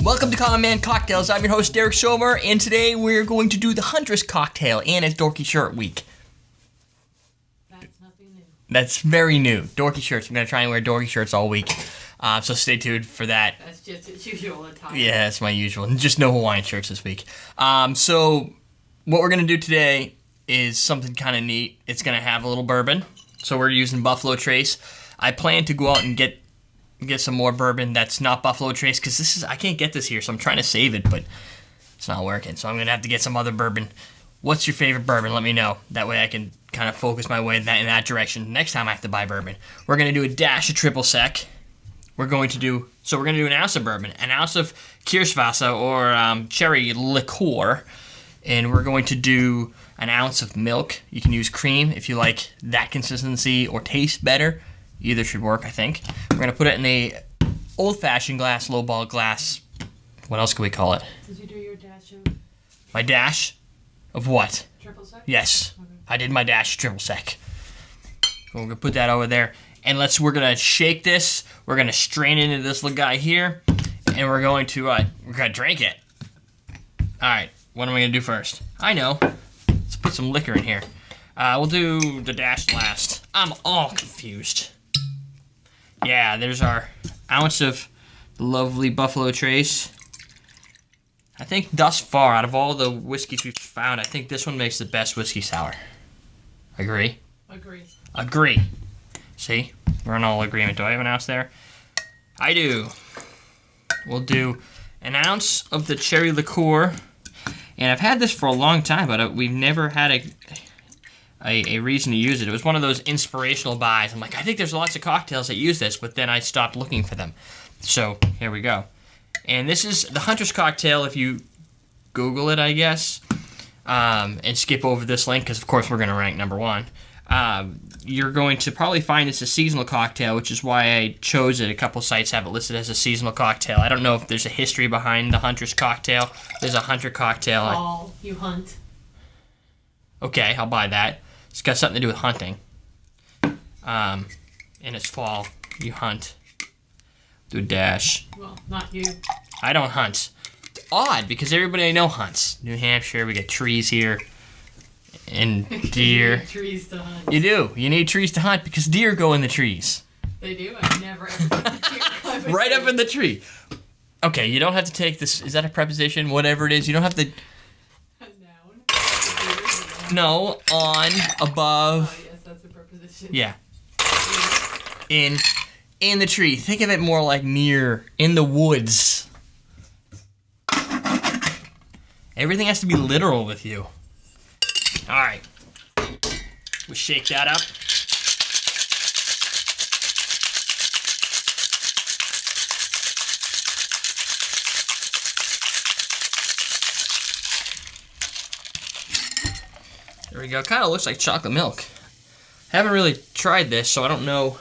Welcome to Common Man Cocktails. I'm your host, Derek Schomer, and today we're going to do the Huntress Cocktail, and it's Dorky Shirt Week. That's nothing new. That's very new. Dorky shirts. I'm going to try and wear dorky shirts all week, so stay tuned for that. That's just its usual attire. Yeah, that's my usual. Just no Hawaiian shirts this week. So what we're going to do today is something kind of neat. It's going to have a little bourbon, so we're using Buffalo Trace. I plan to go out and get some more bourbon that's not Buffalo Trace, because I can't get this here, so I'm trying to save it, but it's not working, so I'm going to have to get some other bourbon. What's your favorite bourbon? Let me know. That way I can kind of focus my way in that direction next time I have to buy bourbon. We're going to do a dash of triple sec. We're going to do an ounce of bourbon, an ounce of Kirschwasser or cherry liqueur, and we're going to do an ounce of milk. You can use cream if you like that consistency or taste better. Either should work, I think. We're going to put it in a old-fashioned glass, lowball glass. What else can we call it? Did you do your dash of My dash? Of what? triple sec? Yes. Okay. I did my dash triple sec. We're going to put that over there. And we're going to shake this. We're going to strain it into this little guy here. And we're going to drink it. All right. What am I going to do first? I know. Let's put some liquor in here. We'll do the dash last. I'm all confused. Yeah, there's our ounce of the lovely Buffalo Trace. I think thus far, out of all the whiskeys we've found, I think this one makes the best whiskey sour. Agree? Agree. See? We're in all agreement. Do I have an ounce there? I do. We'll do an ounce of the cherry liqueur. And I've had this for a long time, but we've never had a reason to use it. It was one of those inspirational buys. I'm like, I think there's lots of cocktails that use this, but then I stopped looking for them. So here we go. And this is the Huntress Cocktail. If you Google it, I guess, and skip over this link, because of course we're going to rank number one, you're going to probably find it's a seasonal cocktail, which is why I chose it. A couple sites have it listed as a seasonal cocktail. I don't know if there's a history behind the Huntress Cocktail. There's a Hunter Cocktail. Fall, you hunt. Okay, I'll buy that. It's got something to do with hunting. And it's fall. You hunt. Do a dash. Well, not you. I don't hunt. It's odd, because everybody I know hunts. New Hampshire, we got trees here. And deer. You need trees to hunt. You do. You need trees to hunt, because deer go in the trees. They do? I've never ever seen a deer climb a Right tree. up in the tree. Okay, you don't have to take this. Is that a preposition? Whatever it is. You don't have to. A noun. No, on, above. Oh, yes, that's a preposition. Yeah. In the tree. Think of it more like near, in the woods. Everything has to be literal with you. All right. We shake that up. There we go. Kind of looks like chocolate milk. Haven't really tried this, so I don't know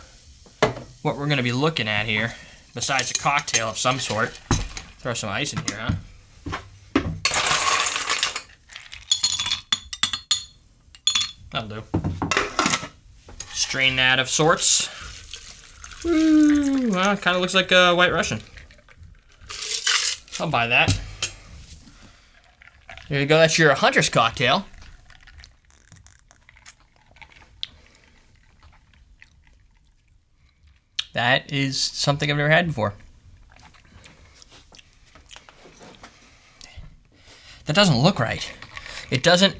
what we're going to be looking at here, besides a cocktail of some sort. Throw some ice in here, huh? That'll do. Strain that of sorts. Woo! Well, it kind of looks like a White Russian. I'll buy that. There you go. That's your Huntress Cocktail. That is something I've never had before. That doesn't look right. It doesn't.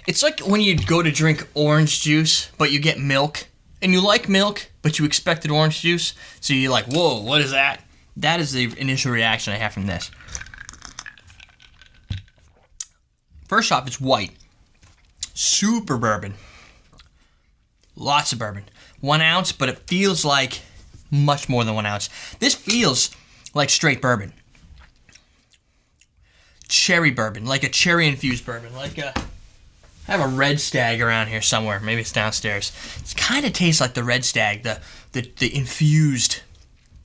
It's like when you go to drink orange juice, but you get milk, and you like milk, but you expected orange juice, so you're like, whoa, what is that? That is the initial reaction I have from this. First off, it's white. Super bourbon. Lots of bourbon. 1 ounce, but it feels like much more than 1 ounce. This feels like straight bourbon. Cherry bourbon, like a cherry-infused bourbon, I have a Red Stag around here somewhere. Maybe it's downstairs. It kind of tastes like the Red Stag, the infused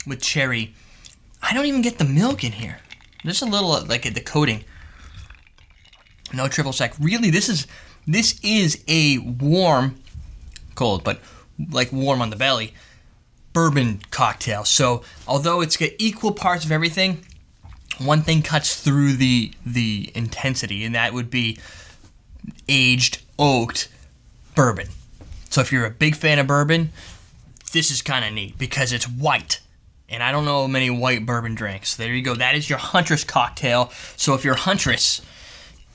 with cherry. I don't even get the milk in here. There's a little, like, the coating. No triple sec. Really, this is a warm, cold, but like warm on the belly, bourbon cocktail. So although it's got equal parts of everything, one thing cuts through the intensity, and that would be aged oaked bourbon. So if you're a big fan of bourbon, this is kind of neat because it's white. And I don't know many white bourbon drinks. There you go. That is your Huntress Cocktail. So if you're Huntress,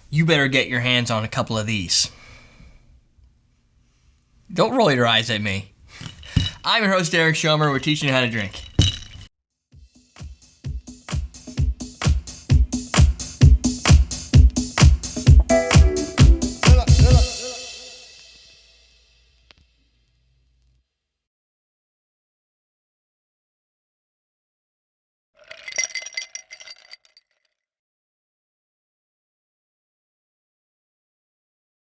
you better get your hands on a couple of these. Don't roll your eyes at me. I'm your host, Eric Schomer. We're teaching you how to drink.